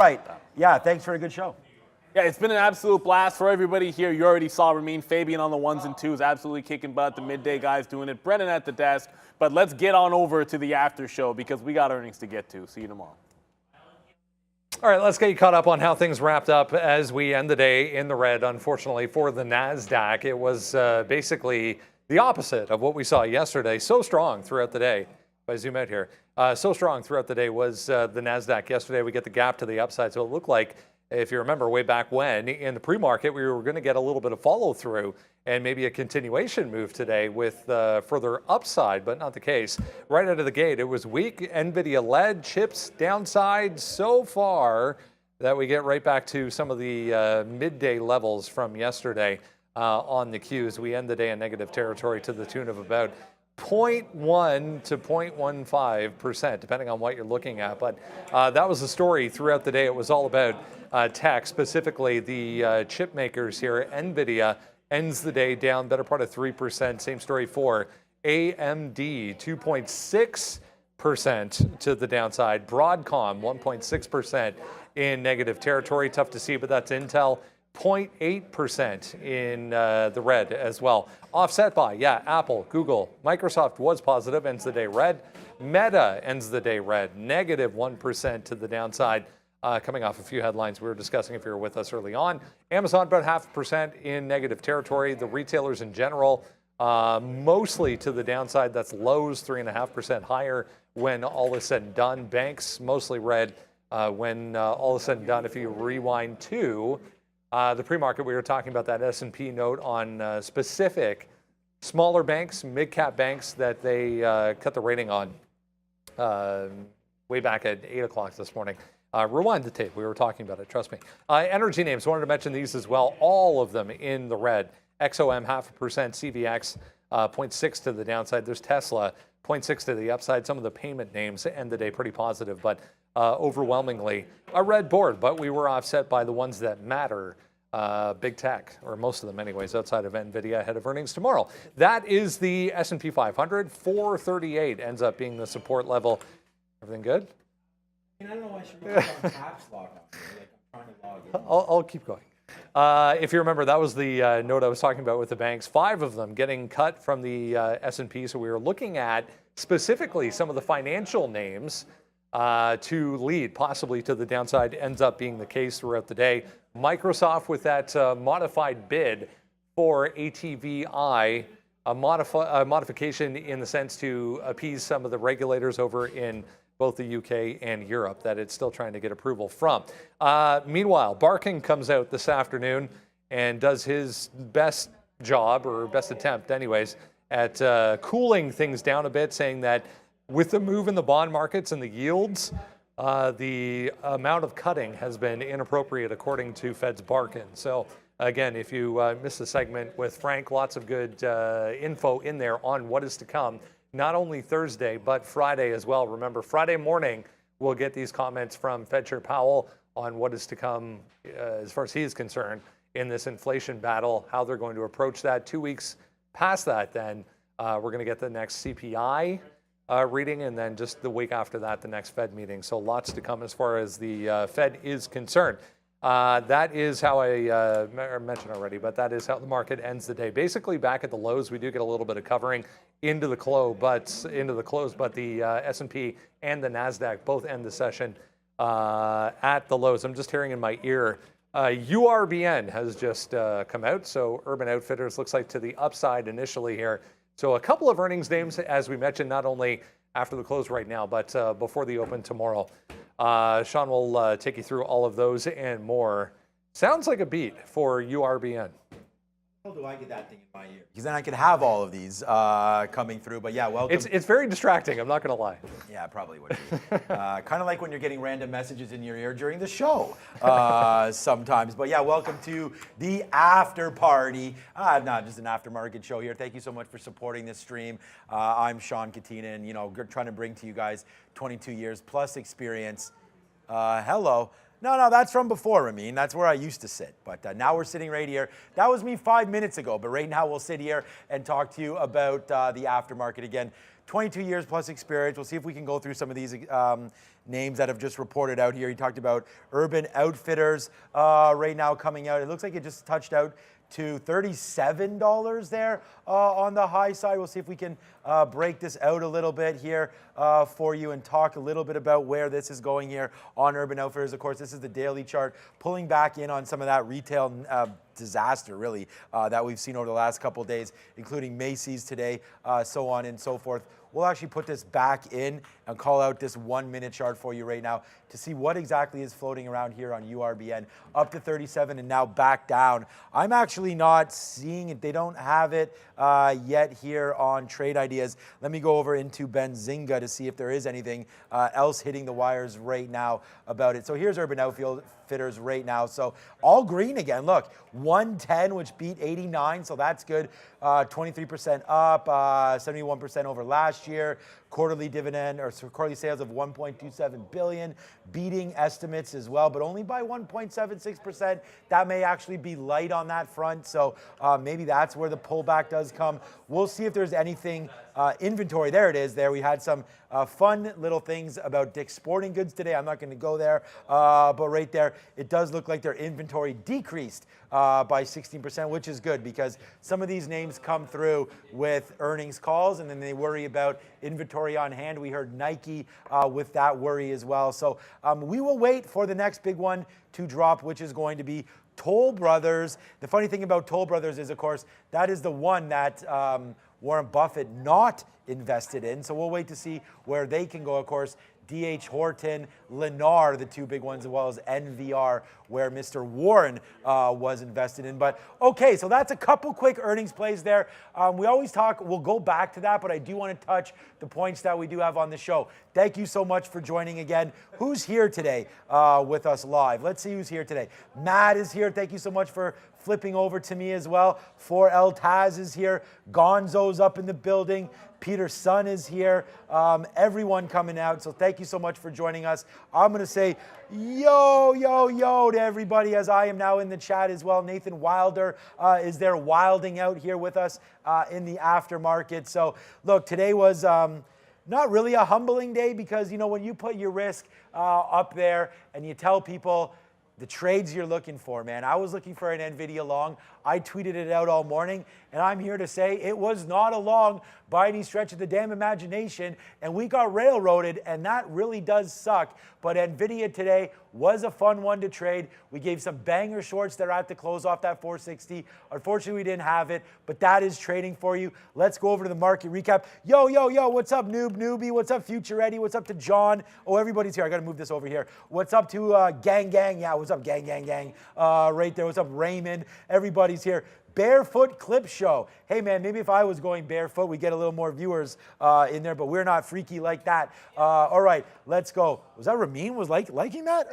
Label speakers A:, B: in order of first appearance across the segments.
A: Right. Yeah, thanks for a good show.
B: Yeah, it's been an absolute blast for everybody here. You already saw Ramin, Fabian on the ones and twos, absolutely kicking butt. The midday guys doing it. Brennan at the desk. But let's get on over to the after show because we got earnings to get to. See you tomorrow.
C: All right, let's get you caught up on how things wrapped up as we end the day in the red. Unfortunately for the NASDAQ, it was basically the opposite of what we saw yesterday. So strong throughout the day. If I zoom out here, so strong throughout the day was the NASDAQ yesterday. We get the gap to the upside. So it looked like, if you remember way back when, in the pre-market, we were going to get a little bit of follow through and maybe a continuation move today with further upside, but not the case. Right out of the gate, it was weak. Nvidia led, chips downside so far that we get right back to some of the midday levels from yesterday on the Qs. We end the day in negative territory to the tune of about 0.1 to 0.15%, depending on what you're looking at. But that was the story throughout the day. It was all about tech, specifically the chip makers here. Nvidia ends the day down better part of 3%. Same story for AMD, 2.6% to the downside. Broadcom, 1.6% in negative territory. Tough to see, but that's Intel. 0.8% in the red as well. Offset by, Apple, Google, Microsoft was positive, ends the day red. Meta ends the day red, negative 1% to the downside. Coming off a few headlines we were discussing if you were with us early on. Amazon about 0.5% in negative territory. The retailers in general, mostly to the downside. That's Lowe's 3.5% higher when all is said and done. Banks mostly red when all is said and done. If you rewind to the pre-market, we were talking about that S&P note on specific smaller banks, mid-cap banks that they cut the rating on way back at 8 o'clock this morning. Rewind the tape. We were talking about it. Trust me. Energy names. Wanted to mention these as well. All of them in the red. XOM 0.5%. CVX 0.6 to the downside. There's Tesla 0.6 to the upside. Some of the payment names end the day pretty positive, but overwhelmingly a red board. But we were offset by the ones that matter. Big tech, or most of them anyways, outside of Nvidia ahead of earnings tomorrow. That is the S&P 500. 438 ends up being the support level. Everything good?
D: I don't know why I should put on caps lock on here. Like I'm trying to log in.
C: I'll keep going. If you remember, that was the note I was talking about with the banks. 5 of them getting cut from the S&P. So we were looking at specifically some of the financial names to lead possibly to the downside. Ends up being the case throughout the day. Microsoft with that modified bid for ATVI, a modification in the sense to appease some of the regulators over in both the UK and Europe that it's still trying to get approval from. Meanwhile, Barking comes out this afternoon and does his best job, or best attempt anyways, at cooling things down a bit, saying that with the move in the bond markets and the yields, the amount of cutting has been inappropriate according to Fed's Barkin. So again, if you missed the segment with Frank, lots of good info in there on what is to come. Not only Thursday, but Friday as well. Remember, Friday morning, we'll get these comments from Fed Chair Powell on what is to come as far as he is concerned in this inflation battle, how they're going to approach that. 2 weeks past that, then we're going to get the next CPI reading, and then just the week after that, the next Fed meeting. So lots to come as far as the Fed is concerned. That is how I mentioned already, but that is how the market ends the day. Basically back at the lows. We do get a little bit of covering into the close, but the S&P and the NASDAQ both end the session at the lows. I'm just hearing in my ear, URBN has just come out. So Urban Outfitters looks like to the upside initially here. So a couple of earnings names, as we mentioned, not only after the close right now, but before the open tomorrow. Sean will take you through all of those and more. Sounds like a beat for URBN.
D: How do I get that thing in my ear?
A: Because then I could have all of these coming through. But yeah, welcome.
C: It's very distracting. I'm not going to lie.
A: Yeah, it probably would be. Kind of like when you're getting random messages in your ear during the show sometimes. But yeah, welcome to the after party. Not just an aftermarket show here. Thank you so much for supporting this stream. I'm Sean Katina, and trying to bring to you guys 22 years plus experience. Hello. No, that's from before, Ramin. That's where I used to sit. But now we're sitting right here. That was me 5 minutes ago. But right now we'll sit here and talk to you about the aftermarket again. 22 years plus experience. We'll see if we can go through some of these names that have just reported out here. He talked about Urban Outfitters right now coming out. It looks like it just touched out to $37 there on the high side. We'll see if we can break this out a little bit here for you and talk a little bit about where this is going here on Urban Outfitters. Of course, this is the daily chart, pulling back in on some of that retail disaster, really, that we've seen over the last couple of days, including Macy's today, so on and so forth. We'll actually put this back in and call out this 1 minute chart for you right now to see what exactly is floating around here on URBN, up to 37 and now back down. I'm actually not seeing it. They don't have it yet here on Trade Ideas. Let me go over into Benzinga to see if there is anything else hitting the wires right now about it. So here's Urban Outfitters right now. So all green again. Look, 110, which beat 89, so that's good. 23% up, 71% over last year. Quarterly dividend or quarterly sales of 1.27 billion, beating estimates as well, but only by 1.76%. That may actually be light on that front, so maybe that's where the pullback does come. We'll see if there's anything inventory. There it is. There we had some fun little things about Dick's Sporting Goods today. I'm not going to go there, but right there, it does look like their inventory decreased by 16%, which is good because some of these names come through with earnings calls and then they worry about inventory on hand. We heard Nike with that worry as well. So we will wait for the next big one to drop, which is going to be Toll Brothers. The funny thing about Toll Brothers is, of course, that is the one that Warren Buffett not invested in. So we'll wait to see where they can go. Of course, DH Horton, Lennar, the two big ones, as well as NVR, where Mr. Warren was invested in. But okay, so that's a couple quick earnings plays there. We always talk, we'll go back to that, but I do want to touch the points that we do have on the show. Thank you so much for joining again. Who's here today with us live? Let's see who's here today. Matt is here. Thank you so much for flipping over to me as well. 4L Taz is here. Gonzo's up in the building. Peter's son is here. Everyone coming out. So thank you so much for joining us. I'm going to say yo, yo, yo to everybody as I am now in the chat as well. Nathan Wilder is there wilding out here with us in the aftermarket. So look, today was not really a humbling day because, you know, when you put your risk up there and you tell people the trades you're looking for, man. I was looking for an Nvidia long. I tweeted it out all morning, and I'm here to say it was not a long by any stretch of the damn imagination, and we got railroaded, and that really does suck. But Nvidia today was a fun one to trade. We gave some banger shorts that are at the close off that 460. Unfortunately, we didn't have it, but that is trading for you. Let's go over to the market recap. Yo, yo, yo, what's up, Newbie? What's up, Future Eddie? What's up to John? Oh, everybody's here. I got to move this over here. What's up to Gang? Yeah, what's up, Gang? Right there. What's up, Raymond? Everybody's here. Barefoot Clip Show. Hey, man, maybe if I was going barefoot, we'd get a little more viewers in there, but we're not freaky like that. All right, let's go. Was that Ramin was liking that?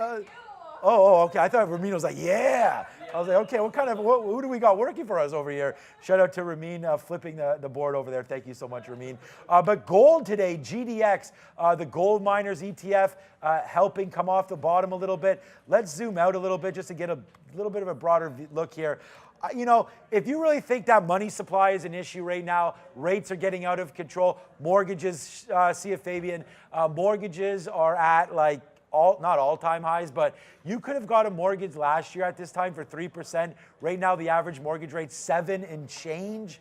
A: Oh, okay. I thought Ramin was like, yeah. I was like, okay, who do we got working for us over here? Shout out to Ramin flipping the board over there. Thank you so much, Ramin. But gold today, GDX, the gold miners ETF, helping come off the bottom a little bit. Let's zoom out a little bit just to get a little bit of a broader look here. You know, if you really think that money supply is an issue right now, rates are getting out of control, mortgages, see if Fabian, mortgages are at like, not all-time highs, but you could have got a mortgage last year at this time for 3%. Right now, the average mortgage rate's 7 and change.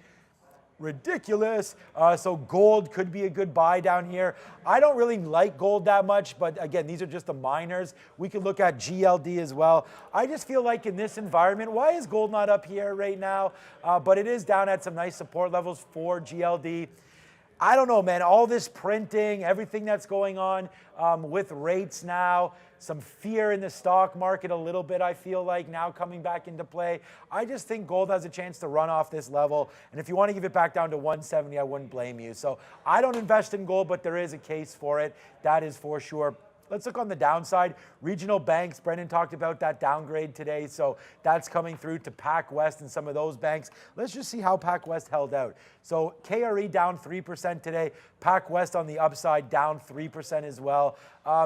A: Ridiculous. So gold could be a good buy down here. I don't really like gold that much, but again, these are just the miners. We could look at GLD as well. I just feel like in this environment, why is gold not up here right now? But it is down at some nice support levels for GLD. I don't know, man, all this printing, everything that's going on with rates now, some fear in the stock market a little bit, I feel like, now coming back into play. I just think gold has a chance to run off this level. And if you want to give it back down to 170, I wouldn't blame you. So I don't invest in gold, but there is a case for it. That is for sure. Let's look on the downside. Regional banks, Brendan talked about that downgrade today, so that's coming through to PacWest and some of those banks. Let's just see how PacWest held out. So KRE down 3% today. PacWest on the upside down 3% as well.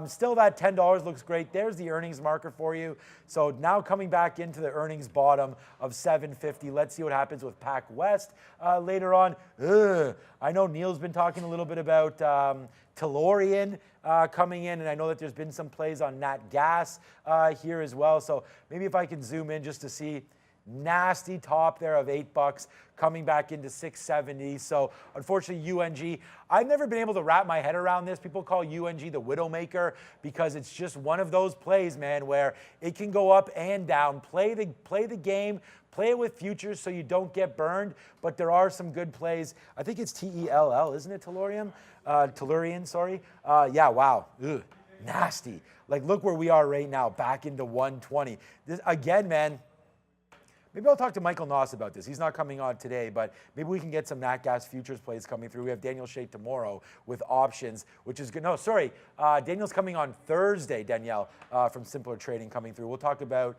A: Still that $10 looks great. There's the earnings marker for you. So now coming back into the earnings bottom of 750. Let's see what happens with PacWest later on. I know Neil's been talking a little bit about Tellurian. coming in, and I know that there's been some plays on nat gas here as well. So maybe if I can zoom in just to see. Nasty top there of $8 coming back into 670. So unfortunately, UNG, I've never been able to wrap my head around this. People call UNG the widowmaker because it's just one of those plays, man, where it can go up and down. Play the game, play it with futures so you don't get burned. But there are some good plays. I think it's TELL, isn't it, Tellurian, sorry. Yeah, wow. Ugh, nasty. Like, look where we are right now, back into 120. This, again, man. Maybe I'll talk to Michael Noss about this. He's not coming on today, but maybe we can get some nat gas futures plays coming through. We have Daniel Shea tomorrow with options, which is good. No, sorry. Daniel's coming on Thursday, Danielle, from Simpler Trading coming through. We'll talk about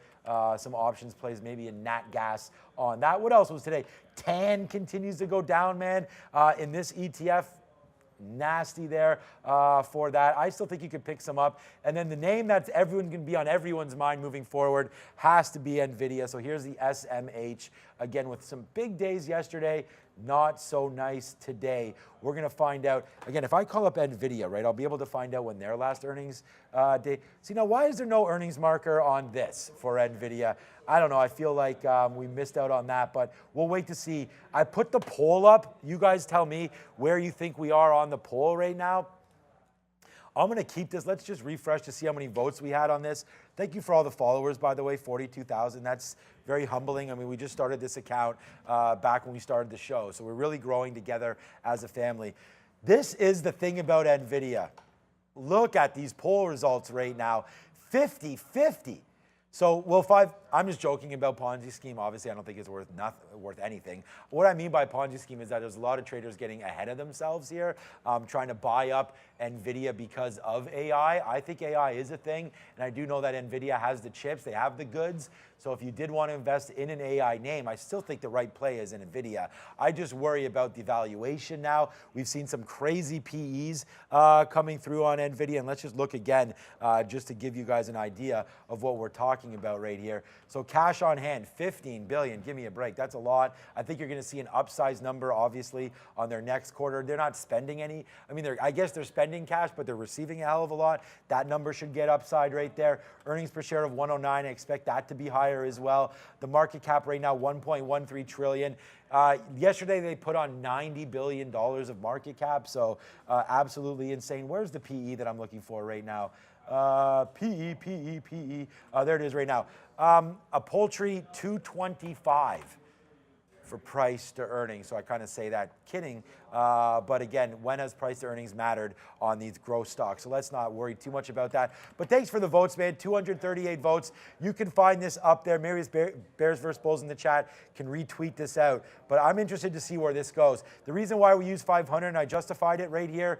A: some options plays, maybe in nat gas on that. What else was today? TAN continues to go down, man, in this ETF. Nasty there for that. I still think you could pick some up. And then the name that's everyone can be on everyone's mind moving forward has to be Nvidia. So here's the SMH, again, with some big days yesterday. Not so nice today. We're going to find out. Again, if I call up Nvidia, right, I'll be able to find out when their last earnings day. See, now, why is there no earnings marker on this for Nvidia? I don't know. I feel like we missed out on that, but we'll wait to see. I put the poll up. You guys tell me where you think we are on the poll right now. I'm going to keep this. Let's just refresh to see how many votes we had on this. Thank you for all the followers, by the way, 42,000. That's very humbling. I mean, we just started this account back when we started the show, so we're really growing together as a family. This is the thing about Nvidia. Look at these poll results right now, 50-50. So, I'm just joking about Ponzi scheme. Obviously, I don't think it's worth anything. What I mean by Ponzi scheme is that there's a lot of traders getting ahead of themselves here, trying to buy up Nvidia because of AI. I think AI is a thing, and I do know that Nvidia has the chips. They have the goods. So if you did want to invest in an AI name, I still think the right play is in Nvidia. I just worry about the valuation now. We've seen some crazy PEs coming through on Nvidia, and let's just look again just to give you guys an idea of what we're talking about right here. So cash on hand, 15 billion. Give me a break. That's a lot. I think you're going to see an upsized number, obviously, on their next quarter. They're not spending any. I mean, I guess they're spending cash, but they're receiving a hell of a lot. That number should get upside right there. Earnings per share of 109. I expect that to be higher as well. The market cap right now, 1.13 trillion. Yesterday, they put on $90 billion of market cap, so absolutely insane. Where's the PE that I'm looking for right now? PE. There it is right now. A poultry 225 for price to earnings. So I kind of say that kidding. But again, when has price to earnings mattered on these growth stocks? So let's not worry too much about that. But thanks for the votes, man. 238 votes. You can find this up there. Marius Bears vs. Bulls in the chat can retweet this out. But I'm interested to see where this goes. The reason why we use 500, and I justified it right here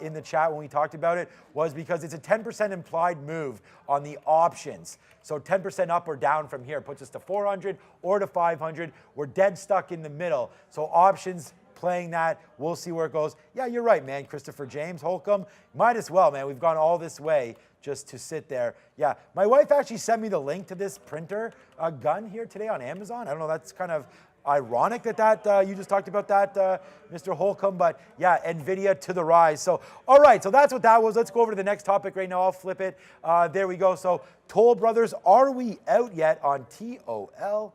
A: in the chat when we talked about it, was because it's a 10% implied move on the options. So 10% up or down from here puts us to 400 or to 500. We're dead stuck in the middle. So options playing that. We'll see where it goes. Yeah, you're right, man. Christopher James, Holcomb. Might as well, man. We've gone all this way just to sit there. Yeah, my wife actually sent me the link to this printer gun here today on Amazon. I don't know, that's kind of ironic that you just talked about that, Mr. Holcomb, but yeah, Nvidia to the rise. So, all right, so that's what that was. Let's go over to the next topic right now. I'll flip it. There we go. So, Toll Brothers, are we out yet on TOL?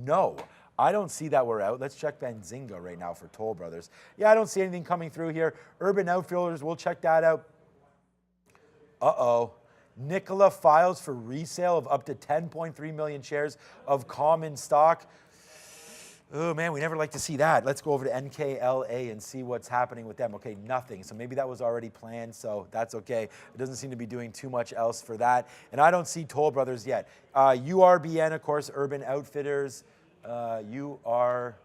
A: No, I don't see that we're out. Let's check Benzinga right now for Toll Brothers. Yeah, I don't see anything coming through here. Urban Outfitters, we'll check that out. Uh-oh. Nikola files for resale of up to 10.3 million shares of common stock. Oh, man, we never like to see that. Let's go over to NKLA and see what's happening with them. Okay, nothing. So maybe that was already planned, so that's okay. It doesn't seem to be doing too much else for that. And I don't see Toll Brothers yet. URBN, of course, Urban Outfitters. URBN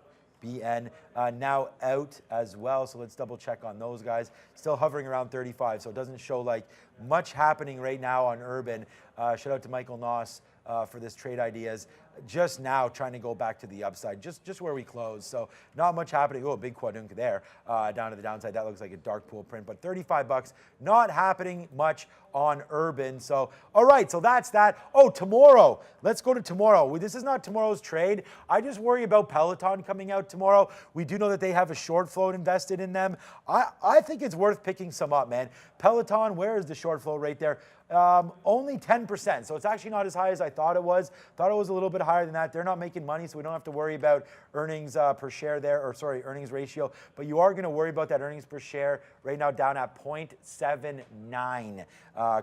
A: now out as well. So let's double check on those guys. Still hovering around 35, so it doesn't show like much happening right now on Urban. Shout out to Michael Noss for this trade ideas. Just now trying to go back to the upside, just where we closed. So not much happening. Oh, a big quadunk there down to the downside. That looks like a dark pool print, but 35 bucks, not happening much on Urban. So, all right, so that's that. Oh, tomorrow. Let's go to tomorrow. This is not tomorrow's trade. I just worry about Peloton coming out tomorrow. We do know that they have a short float invested in them. I think it's worth picking some up, man. Peloton, where is the short float right there? Only 10%, so it's actually not as high as I thought it was. Thought it was a little bit higher than that. They're not making money, so we don't have to worry about earnings per share there, or sorry, earnings ratio. But you are going to worry about that earnings per share right now down at 0.79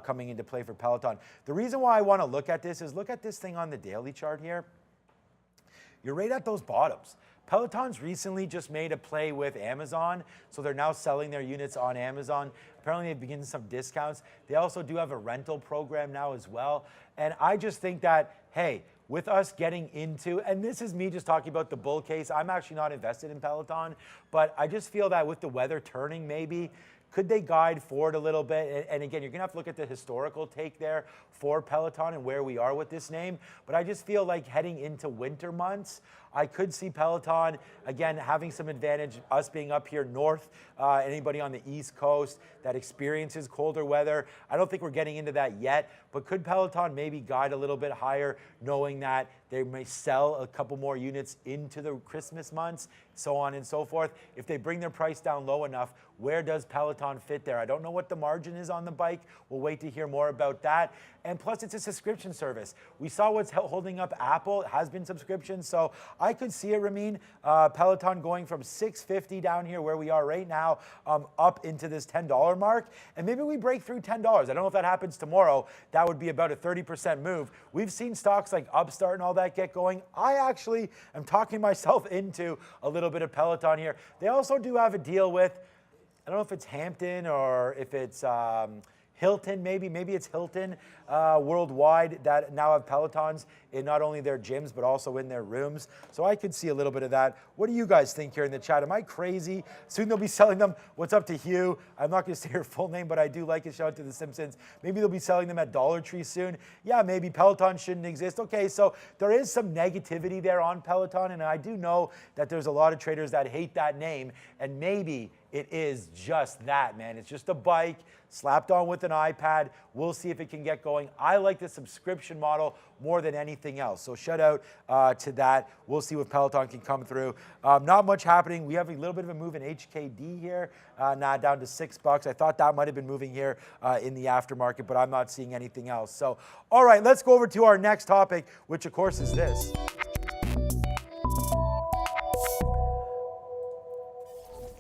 A: coming into play for Peloton. The reason why I want to look at this is look at this thing on the daily chart here. You're right at those bottoms. Peloton's recently just made a play with Amazon, so they're now selling their units on Amazon. Apparently they've begun some discounts. They also do have a rental program now as well. And I just think that, hey, with us getting into, and this is me just talking about the bull case, I'm actually not invested in Peloton, but I just feel that with the weather turning maybe, could they guide forward a little bit? And again, you're going to have to look at the historical take there for Peloton and where we are with this name. But I just feel like heading into winter months, I could see Peloton, again, having some advantage, us being up here north, anybody on the East Coast that experiences colder weather. I don't think we're getting into that yet, but could Peloton maybe guide a little bit higher, knowing that they may sell a couple more units into the Christmas months, so on and so forth. If they bring their price down low enough, where does Peloton fit there? I don't know what the margin is on the bike. We'll wait to hear more about that. And plus, it's a subscription service. We saw what's holding up Apple. It has been subscriptions, so I could see it, Ramin, Peloton going from $6.50 down here where we are right now up into this $10 mark. And maybe we break through $10. I don't know if that happens tomorrow. That would be about a 30% move. We've seen stocks like Upstart and all that get going. I actually am talking myself into a little bit of Peloton here. They also do have a deal with, I don't know if it's Hampton or if it's Hilton, maybe it's Hilton worldwide that now have Pelotons in not only their gyms but also in their rooms. So I could see a little bit of that. What do you guys think here in the chat? Am I crazy? Soon they'll be selling them. What's up to Hugh? I'm not going to say her full name, but I do like it. Shout out to The Simpsons. Maybe they'll be selling them at Dollar Tree soon. Yeah, maybe Peloton shouldn't exist. Okay, so there is some negativity there on Peloton, and I do know that there's a lot of traders that hate that name, and maybe it is just that, man. It's just a bike slapped on with an iPad. We'll see if it can get going. I like the subscription model more than anything else. So shout out to that. We'll see what Peloton can come through. Not much happening. We have a little bit of a move in HKD here, now down to $6. I thought that might have been moving here in the aftermarket, but I'm not seeing anything else. So, all right, let's go over to our next topic, which of course is this.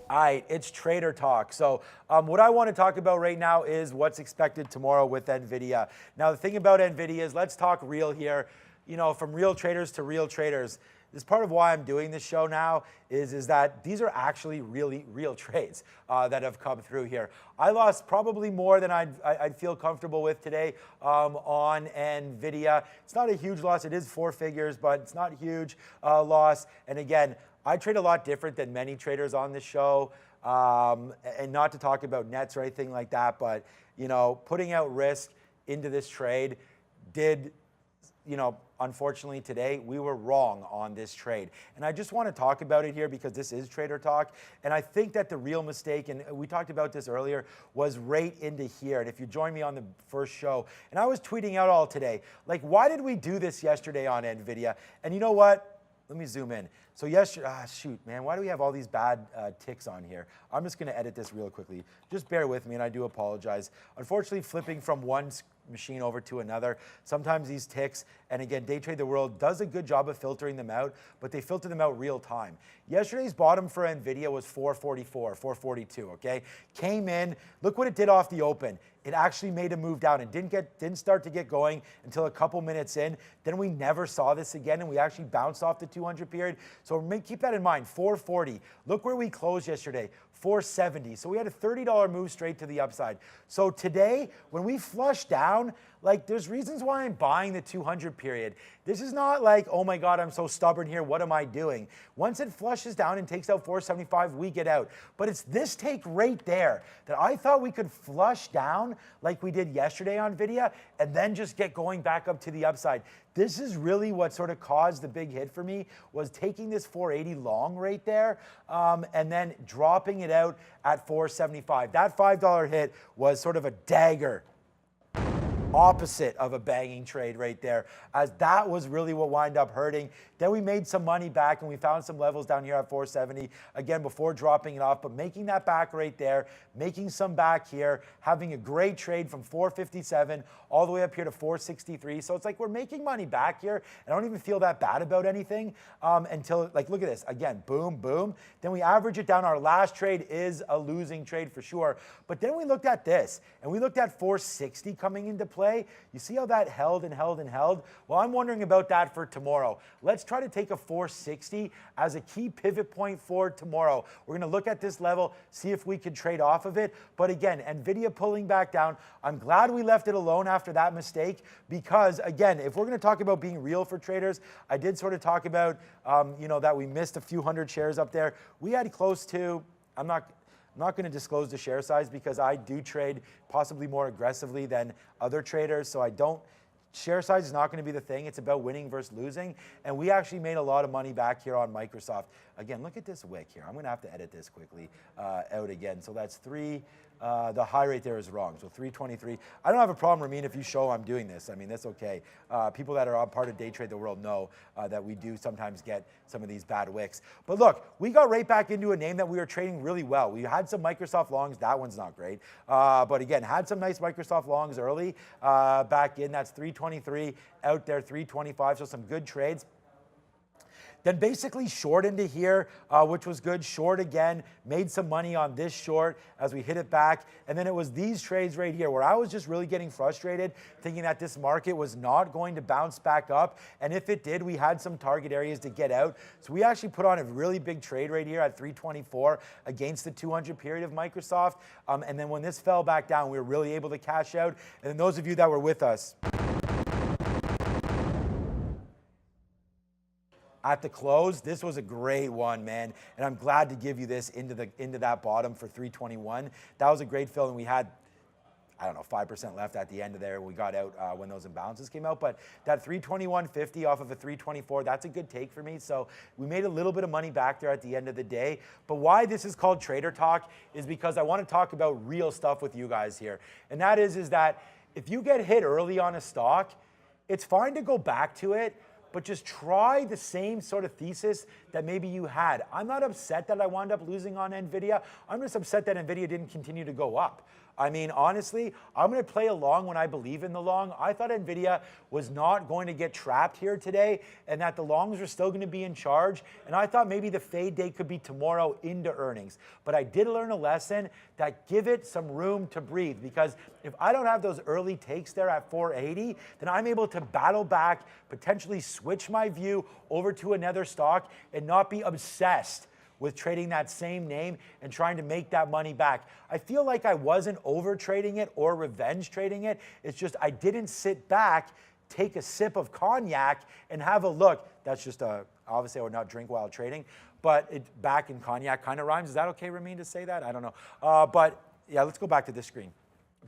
A: All right, it's Trader Talk. So what I want to talk about right now is what's expected tomorrow with Nvidia. Now, the thing about Nvidia is, let's talk real here. You know, from real traders to real traders. This is part of why I'm doing this show now is that these are actually really real trades that have come through here. I lost probably more than I'd feel comfortable with today on Nvidia. It's not a huge loss. It is 4 figures, but it's not a huge loss. And again, I trade a lot different than many traders on this show, and not to talk about nets or anything like that, but, you know, putting out risk into this trade did, you know, unfortunately today we were wrong on this trade. And I just want to talk about it here because this is Trader Talk. And I think that the real mistake, and we talked about this earlier, was right into here. And if you joined me on the first show, and I was tweeting out all today, like, why did we do this yesterday on Nvidia? And you know what? Let me zoom in. So yesterday, shoot, man, why do we have all these bad ticks on here? I'm just going to edit this real quickly. Just bear with me, and I do apologize. Unfortunately, flipping from one machine over to another, sometimes these ticks, and again, Day Trade the World does a good job of filtering them out, but they filter them out real time. Yesterday's bottom for Nvidia was 444, 442, okay? Came in, look what it did off the open. It actually made a move down and didn't start to get going until a couple minutes in. Then we never saw this again, and we actually bounced off the 200 period. So keep that in mind, 440. Look where we closed yesterday, 470. So we had a $30 move straight to the upside. So today, when we flush down, like there's reasons why I'm buying the 200 period. This is not like, oh my God, I'm so stubborn here. What am I doing? Once it flushes down and takes out 475, we get out. But it's this take right there that I thought we could flush down like we did yesterday on Nvidia and then just get going back up to the upside. This is really what sort of caused the big hit for me, was taking this 480 long right there and then dropping it out at 475. That $5 hit was sort of a dagger, opposite of a banging trade right there, as that was really what wound up hurting. Then we made some money back and we found some levels down here at 470, again, before dropping it off, but making that back right there, making some back here, having a great trade from 457 all the way up here to 463. So it's like we're making money back here. I don't even feel that bad about anything until, like, look at this. Again, boom, boom. Then we average it down. Our last trade is a losing trade for sure. But then we looked at this, and we looked at 460 coming into play. You see how that held and held and held? Well, I'm wondering about that for tomorrow. Let's try to take a 460 as a key pivot point for tomorrow. We're going to look at this level, see if we can trade off of it. But again, Nvidia pulling back down. I'm glad we left it alone after that mistake, because again, if we're going to talk about being real for traders, I did sort of talk about, that we missed a few hundred shares up there. We had close to, I'm not going to disclose the share size because I do trade possibly more aggressively than other traders. So share size is not going to be the thing. It's about winning versus losing. And we actually made a lot of money back here on Microsoft. Again, look at this wick here. I'm going to have to edit this quickly out again. So that's the high rate there is wrong. So 323. I don't have a problem, Ramin, if you show I'm doing this. I mean, that's okay. People that are part of Day Trade the World know that we do sometimes get some of these bad wicks. But look, we got right back into a name that we were trading really well. We had some Microsoft longs. That one's not great. But again, had some nice Microsoft longs early back in. That's 323 out there, 325. So some good trades. Then basically short into here, which was good. Short again, made some money on this short as we hit it back. And then it was these trades right here where I was just really getting frustrated, thinking that this market was not going to bounce back up. And if it did, we had some target areas to get out. So we actually put on a really big trade right here at 324 against the 200 period of Microsoft. And then when this fell back down, we were really able to cash out. And then those of you that were with us at the close, this was a great one, man. And I'm glad to give you this into that bottom for 321. That was a great fill, and we had, I don't know, 5% left at the end of there. We got out when those imbalances came out. But that 321.50 off of a 324, that's a good take for me. So we made a little bit of money back there at the end of the day. But why this is called Trader Talk is because I want to talk about real stuff with you guys here. And that is that if you get hit early on a stock, it's fine to go back to it, but just try the same sort of thesis that maybe you had. I'm not upset that I wound up losing on Nvidia. I'm just upset that Nvidia didn't continue to go up. I mean, honestly, I'm going to play along when I believe in the long. I thought Nvidia was not going to get trapped here today and that the longs were still going to be in charge. And I thought maybe the fade day could be tomorrow into earnings. But I did learn a lesson that give it some room to breathe, because if I don't have those early takes there at 480, then I'm able to battle back, potentially switch my view over to another stock and not be obsessed with trading that same name and trying to make that money back. I feel like I wasn't over trading it or revenge trading it. It's just I didn't sit back, take a sip of cognac and have a look. That's just obviously I would not drink while trading, but back in cognac kind of rhymes. Is that okay, Ramin, to say that? I don't know. But yeah, let's go back to this screen.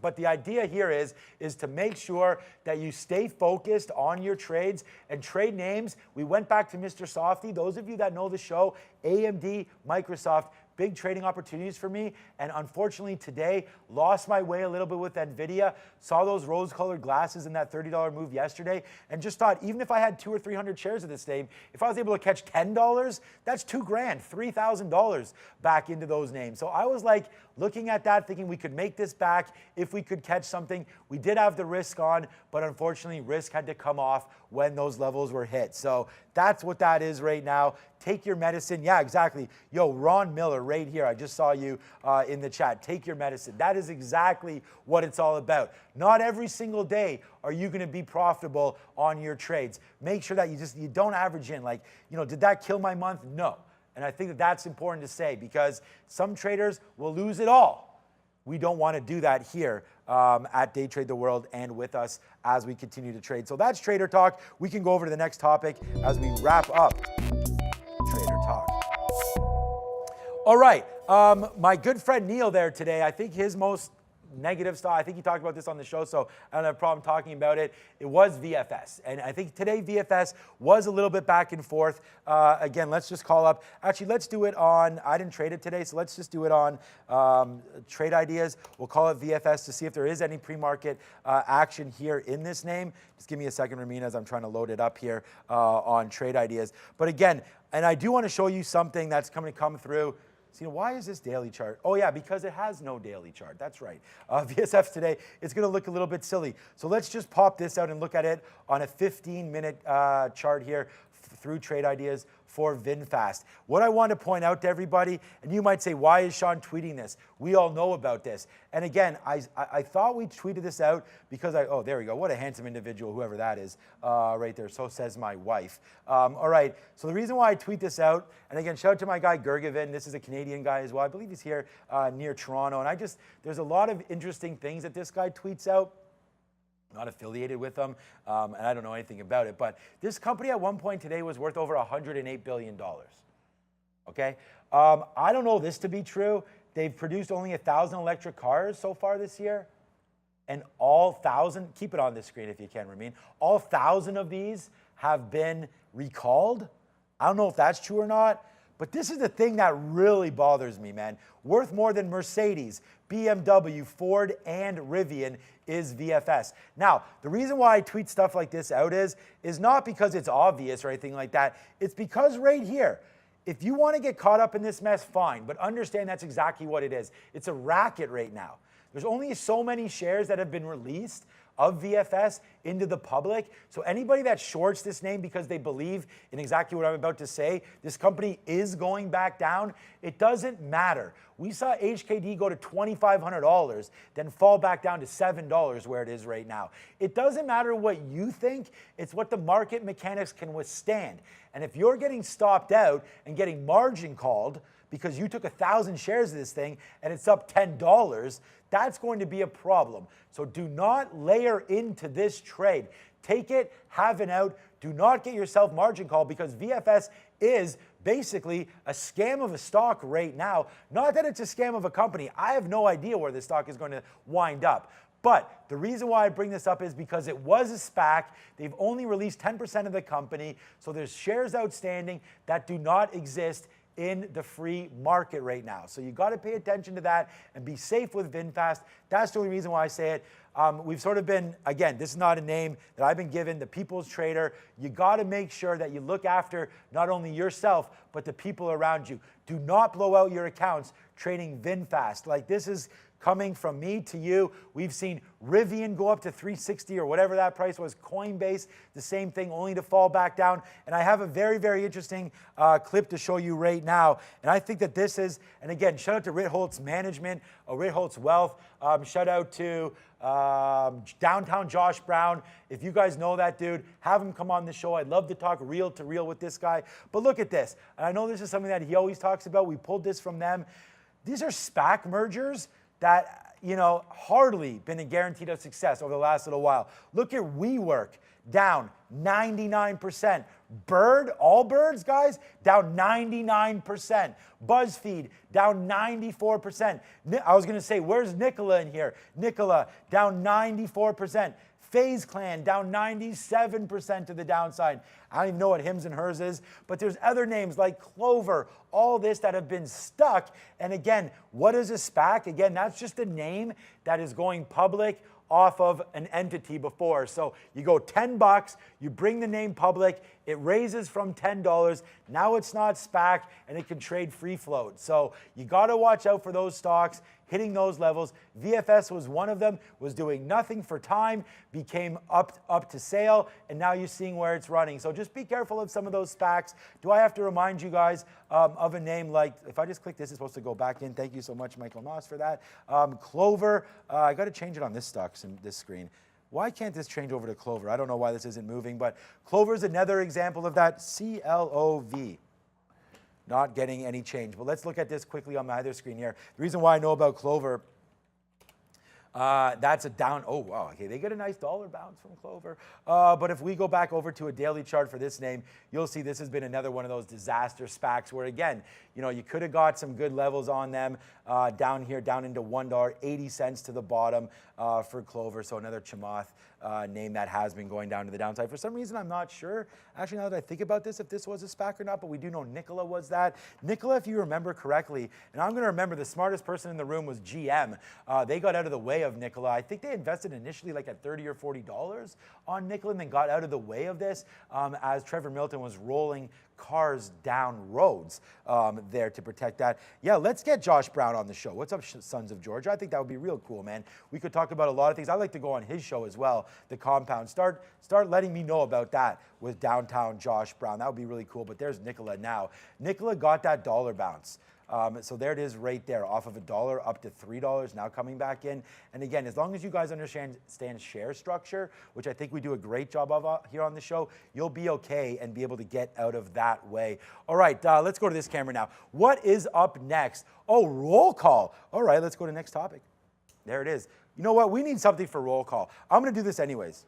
A: But the idea here is to make sure that you stay focused on your trades and trade names. We went back to Mr. Softy. Those of you that know the show, AMD, Microsoft, big trading opportunities for me. And unfortunately today, lost my way a little bit with Nvidia. Saw those rose-colored glasses in that $30 move yesterday and just thought, even if I had 200 or 300 shares of this name, if I was able to catch $10, that's $2,000, $3,000 back into those names. So I was like looking at that, thinking we could make this back if we could catch something. We did have the risk on, but unfortunately risk had to come off when those levels were hit. So that's what that is right now. Take your medicine. Yeah, exactly. Yo, Ron Miller right here. I just saw you in the chat. Take your medicine. That is exactly what it's all about. Not every single day are you going to be profitable on your trades. Make sure that you don't average in like, did that kill my month? No. And I think that that's important to say because some traders will lose it all. We don't want to do that here at Day Trade the World and with us as we continue to trade. So that's Trader Talk. We can go over to the next topic as we wrap up Trader Talk. All right, my good friend Neil there today, I think his most negative stuff, I think he talked about this on the show, so I don't have a problem talking about it. It was VFS. And I think today VFS was a little bit back and forth. Again, let's just call up. Actually, let's do it on, I didn't trade it today, so let's just do it on Trade Ideas. We'll call it VFS to see if there is any pre-market action here in this name. Just give me a second, Ramin, as I'm trying to load it up here on Trade Ideas. But again, and I do want to show you something that's going to come through. So, why is this daily chart? Oh, yeah, because it has no daily chart. That's right. VSFs today, it's going to look a little bit silly. So let's just pop this out and look at it on a 15-minute chart here through Trade Ideas for VinFast. What I want to point out to everybody, and you might say, why is Sean tweeting this? We all know about this. And again, I thought we tweeted this out because oh, there we go. What a handsome individual, whoever that is right there. So says my wife. All right, so the reason why I tweet this out, and again, shout out to my guy Gergevin. This is a Canadian guy as well. I believe he's here near Toronto. And there's a lot of interesting things that this guy tweets out. Not affiliated with them, and I don't know anything about it. But this company at one point today was worth over $108 billion. Okay? I don't know this to be true. They've produced only 1,000 electric cars so far this year. And all 1,000, keep it on this screen if you can, Ramin, all 1,000 of these have been recalled. I don't know if that's true or not. But this is the thing that really bothers me, man. Worth more than Mercedes, BMW, Ford, and Rivian is VFS. Now, the reason why I tweet stuff like this out is not because it's obvious or anything like that. It's because right here, if you want to get caught up in this mess, fine. But understand that's exactly what it is. It's a racket right now. There's only so many shares that have been released of VFS into the public. So anybody that shorts this name because they believe in exactly what I'm about to say, this company is going back down, it doesn't matter. We saw HKD go to $2,500, then fall back down to $7 where it is right now. It doesn't matter what you think, it's what the market mechanics can withstand. And if you're getting stopped out and getting margin called because you took 1,000 shares of this thing and it's up $10, that's going to be a problem. So do not layer into this trade. Take it, have it out. Do not get yourself margin call because VFS is basically a scam of a stock right now. Not that it's a scam of a company. I have no idea where this stock is going to wind up. But the reason why I bring this up is because it was a SPAC. They've only released 10% of the company. So there's shares outstanding that do not exist in the free market right now. So you got to pay attention to that and be safe with VinFast. That's the only reason why I say it. We've sort of been, again, this is not a name that I've been given, the people's trader. You got to make sure that you look after not only yourself, but the people around you. Do not blow out your accounts trading VinFast. Like this is coming from me to you. We've seen Rivian go up to 360 or whatever that price was. Coinbase, the same thing, only to fall back down. And I have a very, very interesting clip to show you right now. And I think that this is, and again, shout out to Ritholtz Management, Ritholtz Wealth. Shout out to Downtown Josh Brown. If you guys know that dude, have him come on the show. I'd love to talk reel to reel with this guy. But look at this. And I know this is something that he always talks about. We pulled this from them. These are SPAC mergers that, hardly been a guarantee of success over the last little while. Look at WeWork, down 99%. Allbirds, guys, down 99%. BuzzFeed, down 94%. I was going to say, where's Nikola in here? Nikola, down 94%. FaZe Clan, down 97% to the downside. I don't even know what Hims and Hers is, but there's other names like Clover, all this that have been stuck. And again, what is a SPAC? Again, that's just a name that is going public off of an entity before. So you go $10, you bring the name public, it raises from $10. Now it's not SPAC and it can trade free float. So you got to watch out for those stocks hitting those levels. VFS was one of them, was doing nothing for time, became up to sale, and now you're seeing where it's running. So just be careful of some of those SPACs. Do I have to remind you guys of a name like, if I just click this, it's supposed to go back in. Thank you so much, Michael Moss, for that. Clover, I got to change it on this stock, this screen. Why can't this change over to Clover? I don't know why this isn't moving, but Clover is another example of that. CLOV. Not getting any change. But let's look at this quickly on my other screen here. The reason why I know about Clover, that's a down. Oh, wow. Okay, they get a nice dollar bounce from Clover. But if we go back over to a daily chart for this name, you'll see this has been another one of those disaster SPACs where, again, you know, you could have got some good levels on them down here, down into $1.80 to the bottom for Clover. So another Chamath name that has been going down to the downside. For some reason, I'm not sure, actually, now that I think about this, if this was a SPAC or not, but we do know Nikola was that. Nikola, if you remember correctly, and I'm going to remember the smartest person in the room was GM. They got out of the way of Nikola. I think they invested initially like at $30 or $40 on Nikola and then got out of the way of this as Trevor Milton was rolling cars down roads there to protect that. Yeah, let's get Josh Brown on the show. What's up, Sons of Georgia? I think that would be real cool, man. We could talk about a lot of things. I'd like to go on his show as well, The Compound. Start letting me know about that with downtown Josh Brown. That would be really cool. But there's Nikola now. Nikola got that dollar bounce. So there it is right there, off of $1 up to $3, now coming back in. And again, as long as you guys understand share structure, which I think we do a great job of here on the show, you'll be okay and be able to get out of that way. All right, let's go to this camera now. What is up next? Oh, roll call. All right, let's go to the next topic. There it is. You know what? We need something for roll call. I'm going to do this anyways.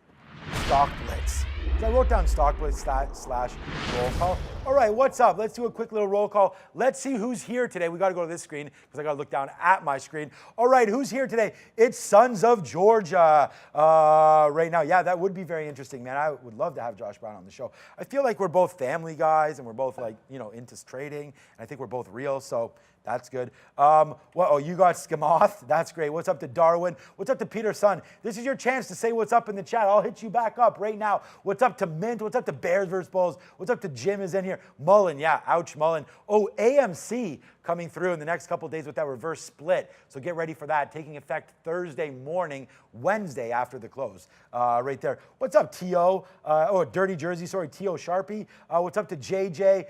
A: Stock Blitz. So I wrote down Stock Blitz / roll call. All right, what's up? Let's do a quick little roll call. Let's see who's here today. We got to go to this screen because I got to look down at my screen. All right, who's here today? It's Sons of Georgia right now. Yeah, that would be very interesting, man. I would love to have Josh Brown on the show. I feel like we're both family guys and we're both like, you know, into trading. And I think we're both real, so that's good. Oh, you got Skimoth. That's great. What's up to Darwin? What's up to Peter Sun? This is your chance to say what's up in the chat. I'll hit you back up right now. What's up to Mint? What's up to Bears vs. Bulls? What's up to Jim is in here? Mullen, yeah, ouch, Mullen. Oh, AMC coming through in the next couple of days with that reverse split. So get ready for that, taking effect Thursday morning, Wednesday after the close. Right there. What's up, T.O.? Dirty Jersey, sorry, T.O. Sharpie. What's up to JJ?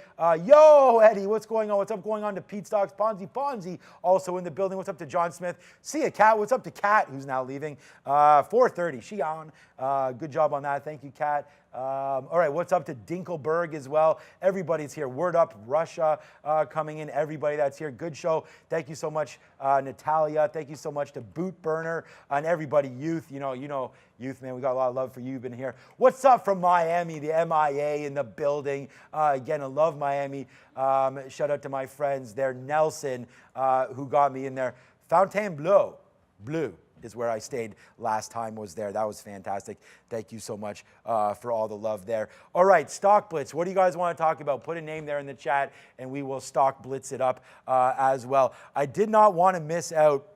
A: Yo, Eddie, what's going on? What's up going on to Pete Stocks? Ponzi, also in the building. What's up to John Smith? See ya, Kat. What's up to Kat, who's now leaving? 4:30, she on. Good job on that. Thank you, Kat. All right, what's up to Dinkelberg as well? Everybody's here. Word up, Russia coming in. Everybody that's here. Good show. Thank you so much, Natalia. Thank you so much to Boot Burner and everybody. Youth, you know, Youth, man. We got a lot of love for you. You've been here. What's up from Miami? The MIA in the building. Again, I love Miami. Shout out to my friends there. Nelson, who got me in there. Fontainebleau, Bleu is where I stayed last time was there. That was fantastic. Thank you so much for all the love there. All right, Stock Blitz. What do you guys want to talk about? Put a name there in the chat, and we will Stock Blitz it up as well. I did not want to miss out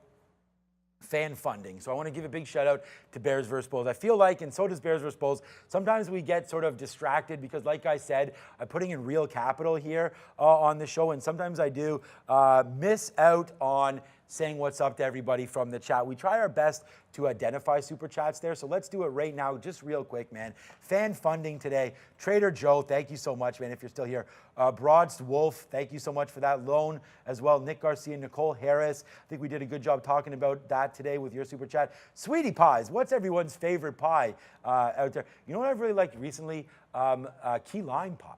A: fan funding. So I want to give a big shout out to Bears vs. Bulls. I feel like, and so does Bears vs. Bulls, sometimes we get sort of distracted because, like I said, I'm putting in real capital here on the show, and sometimes I do miss out on saying what's up to everybody from the chat. We try our best to identify super chats there, so let's do it right now, just real quick, man. Fan funding today. Trader Joe, thank you so much, man, if you're still here. Broadst Wolf, thank you so much for that loan as well. Nick Garcia, Nicole Harris, I think we did a good job talking about that today with your super chat. Sweetie Pies, what's everyone's favorite pie out there? You know what I've really liked recently? Key lime pie.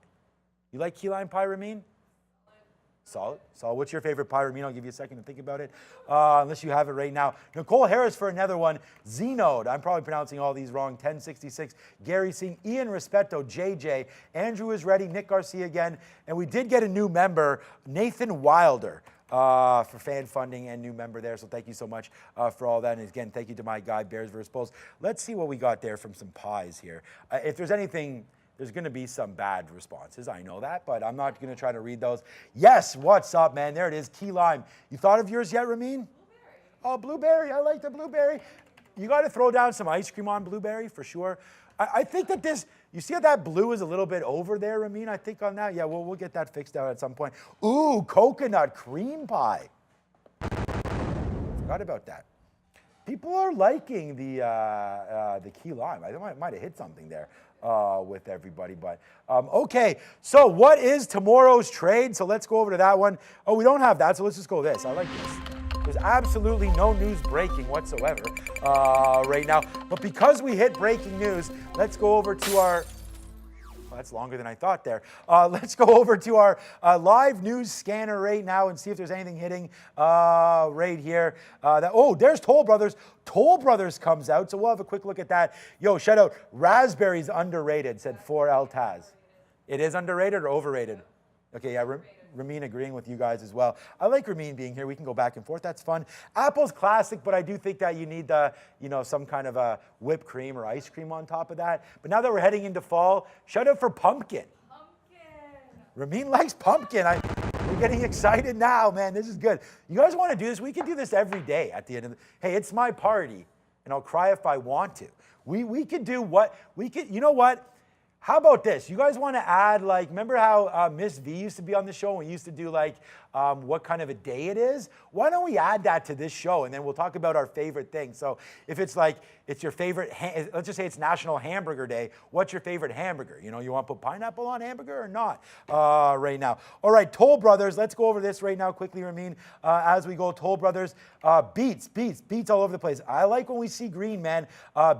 A: You like key lime pie, Ramin? Solid. So what's your favorite pie, Ramin? I'll give you a second to think about it, unless you have it right now. Nicole Harris for another one. Zenode, I'm probably pronouncing all these wrong. 1066. Gary Singh, Ian Respetto, JJ. Andrew is ready. Nick Garcia again. And we did get a new member, Nathan Wilder, for fan funding and new member there. So thank you so much for all that. And again, thank you to my guy, Bears vs. Bulls. Let's see what we got there from some pies here. If there's anything... There's going to be some bad responses. I know that, but I'm not going to try to read those. Yes, what's up, man? There it is, key lime. You thought of yours yet, Ramin? Blueberry. Oh, blueberry. I like the blueberry. You got to throw down some ice cream on blueberry for sure. I think that this, you see how that blue is a little bit over there, Ramin? I think on that. Yeah, we'll get that fixed out at some point. Ooh, coconut cream pie. Forgot about that. People are liking the key lime. I might have hit something there. With everybody, but okay, so what is tomorrow's trade? So let's go over to that one. Oh, we don't have that, so let's just go this. I like this. There's absolutely no news breaking whatsoever right now, but because we hit breaking news, let's go over to our, that's longer than I thought there. Let's go over to our live news scanner right now and see if there's anything hitting right here. There's Toll Brothers. Toll Brothers comes out, so we'll have a quick look at that. Yo, shout out. Raspberry's underrated, said 4L Taz. It is underrated or overrated? Okay, yeah, Ramin agreeing with you guys as well. I like Ramin being here. We can go back and forth. That's fun. Apple's classic, but I do think that you need some kind of a whipped cream or ice cream on top of that. But now that we're heading into fall, shout out for pumpkin. Ramin likes pumpkin. We're getting excited now, man. This is good. You guys want to do this? We can do this every day at the end of the, hey, it's my party, and I'll cry if I want to. We could do what, we could, you know what? How about this? You guys want to add, like, remember how Miss V used to be on the show and we used to do, like, what kind of a day it is? Why don't we add that to this show, and then we'll talk about our favorite thing. So if it's like, it's your favorite, let's just say it's National Hamburger Day, what's your favorite hamburger? You know, you want to put pineapple on hamburger or not right now? All right, Toll Brothers, let's go over this right now quickly, Ramin, as we go. Toll Brothers, beats all over the place. I like when we see green, man.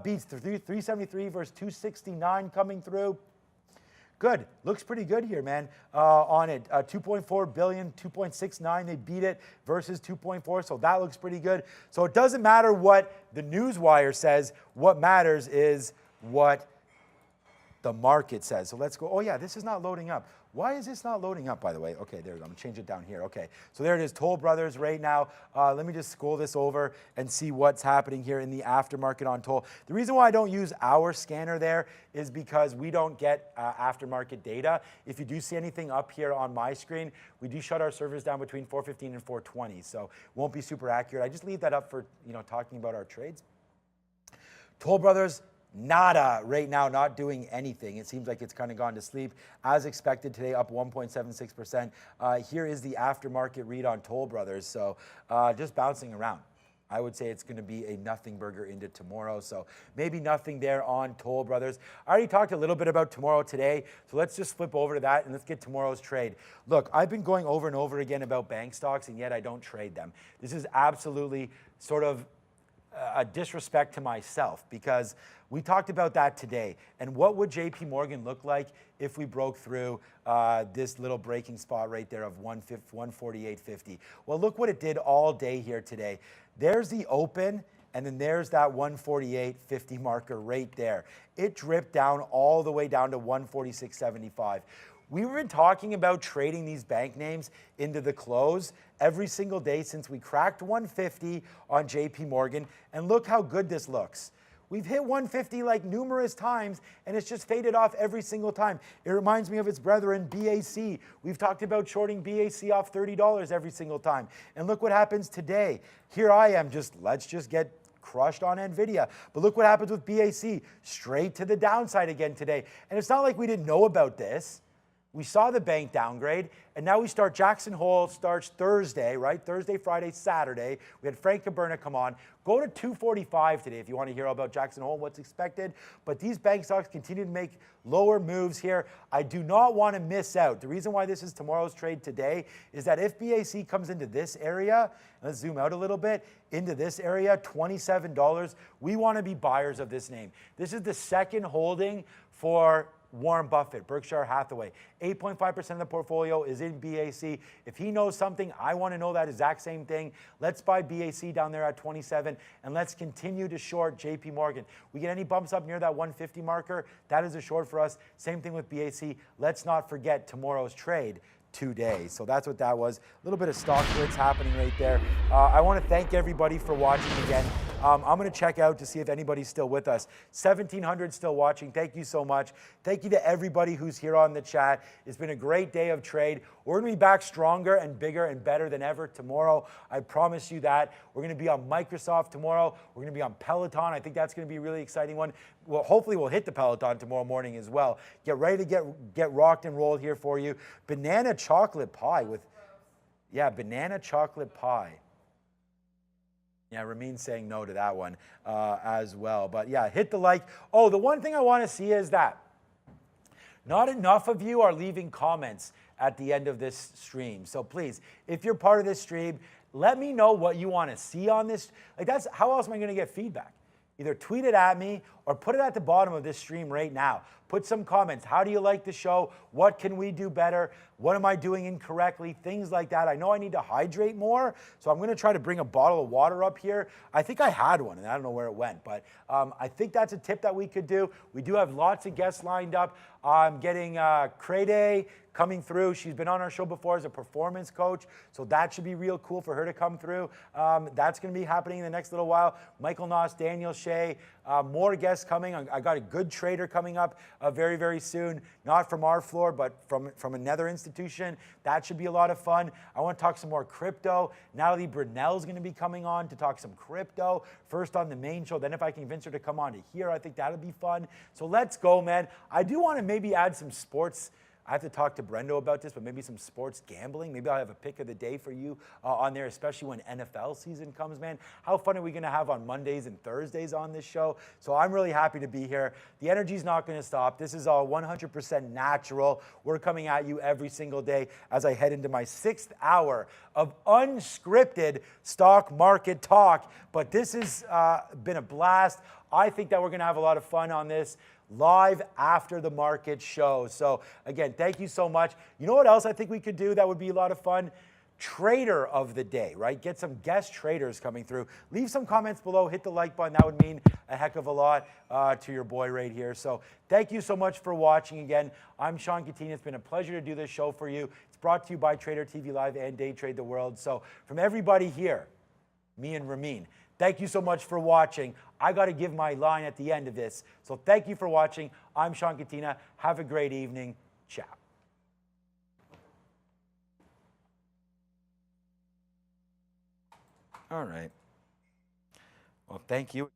A: Beats 373 versus 269 coming through. Good. Looks pretty good here, man, on it. 2.4 billion, 2.69. They beat it versus 2.4, so that looks pretty good. So it doesn't matter what the newswire says. What matters is what the market says. So let's go. Oh, yeah, this is not loading up. Why is this not loading up, by the way? Okay, there we go. I'm going to change it down here. Okay, so there it is, Toll Brothers right now. Let me just scroll this over and see what's happening here in the aftermarket on Toll. The reason why I don't use our scanner there is because we don't get aftermarket data. If you do see anything up here on my screen, we do shut our servers down between 4:15 and 4:20, so it won't be super accurate. I just leave that up for, talking about our trades. Toll Brothers, nada right now, not doing anything. It seems like it's kind of gone to sleep. As expected today, up 1.76%. Here is the aftermarket read on Toll Brothers. So just bouncing around. I would say it's going to be a nothing burger into tomorrow. So maybe nothing there on Toll Brothers. I already talked a little bit about tomorrow today. So let's just flip over to that and let's get tomorrow's trade. Look, I've been going over and over again about bank stocks, and yet I don't trade them. This is absolutely sort of a disrespect to myself, because we talked about that today. And what would JP Morgan look like if we broke through this little breaking spot right there of 148.50? Well, look what it did all day here today. There's the open, and then there's that 148.50 marker right there. It dripped down all the way down to 146.75. We've been talking about trading these bank names into the close every single day since we cracked 150 on JP Morgan, and look how good this looks. We've hit 150 like numerous times, and it's just faded off every single time. It reminds me of its brethren, BAC. We've talked about shorting BAC off $30 every single time, and look what happens today. Here I am, let's just get crushed on Nvidia. But look what happens with BAC, straight to the downside again today. And it's not like we didn't know about this. We saw the bank downgrade, and now we start. Jackson Hole starts Thursday, right? Thursday, Friday, Saturday. We had Frank Caberna come on. Go to 245 today if you want to hear about Jackson Hole and what's expected. But these bank stocks continue to make lower moves here. I do not want to miss out. The reason why this is tomorrow's trade today is that if BAC comes into this area, let's zoom out a little bit, into this area, $27, we want to be buyers of this name. This is the second holding for Warren Buffett, Berkshire Hathaway. 8.5% of the portfolio is in BAC. If he knows something, I want to know that exact same thing. Let's buy BAC down there at 27, and let's continue to short JP Morgan. We get any bumps up near that 150 marker, that is a short for us. Same thing with BAC. Let's not forget tomorrow's trade today. So that's what that was. A little bit of stock blitz happening right there. I want to thank everybody for watching again. I'm going to check out to see if anybody's still with us. 1,700 still watching. Thank you so much. Thank you to everybody who's here on the chat. It's been a great day of trade. We're going to be back stronger and bigger and better than ever tomorrow. I promise you that. We're going to be on Microsoft tomorrow. We're going to be on Peloton. I think that's going to be a really exciting one. Well, hopefully we'll hit the Peloton tomorrow morning as well. Get ready to get rocked and rolled here for you. Banana chocolate pie with, banana chocolate pie. Yeah, Ramin's saying no to that one as well. But yeah, hit the like. Oh, the one thing I want to see is that not enough of you are leaving comments at the end of this stream. So please, if you're part of this stream, let me know what you want to see on this. Like, that's how else am I going to get feedback? Either tweet it at me or put it at the bottom of this stream right now. Put some comments. How do you like the show? What can we do better? What am I doing incorrectly? Things like that. I know I need to hydrate more, so I'm going to try to bring a bottle of water up here. I think I had one, and I don't know where it went, but I think that's a tip that we could do. We do have lots of guests lined up. I'm getting Crede coming through. She's been on our show before as a performance coach, so that should be real cool for her to come through. That's going to be happening in the next little while. Michael Noss, Daniel Shea, more guests coming. I got a good trader coming up very, very soon. Not from our floor, but from another institution. That should be a lot of fun. I want to talk some more crypto. Natalie Brunell's going to be coming on to talk some crypto. First on the main show, then if I can convince her to come on to here, I think that'll be fun. So let's go, man. I do want to maybe add some sports. I have to talk to Brendo about this, but maybe some sports gambling. Maybe I'll have a pick of the day for you on there, especially when NFL season comes, man. How fun are we going to have on Mondays and Thursdays on this show? So I'm really happy to be here. The energy's not going to stop. This is all 100% natural. We're coming at you every single day as I head into my 6th hour of unscripted stock market talk. But this has been a blast. I think that we're going to have a lot of fun on this live after the market show. So again, thank you so much. You know what else I think we could do that would be a lot of fun? Trader of the day, right? Get some guest traders coming through. Leave some comments below, hit the like button. That would mean a heck of a lot to your boy right here. So thank you so much for watching again. I'm Sean Katina. It's been a pleasure to do this show for you. It's brought to you by Trader TV Live and Day Trade the World. So from everybody here, me and Ramin, thank you so much for watching. I got to give my line at the end of this. So thank you for watching. I'm Sean Katina. Have a great evening. Ciao. All right. Well, thank you.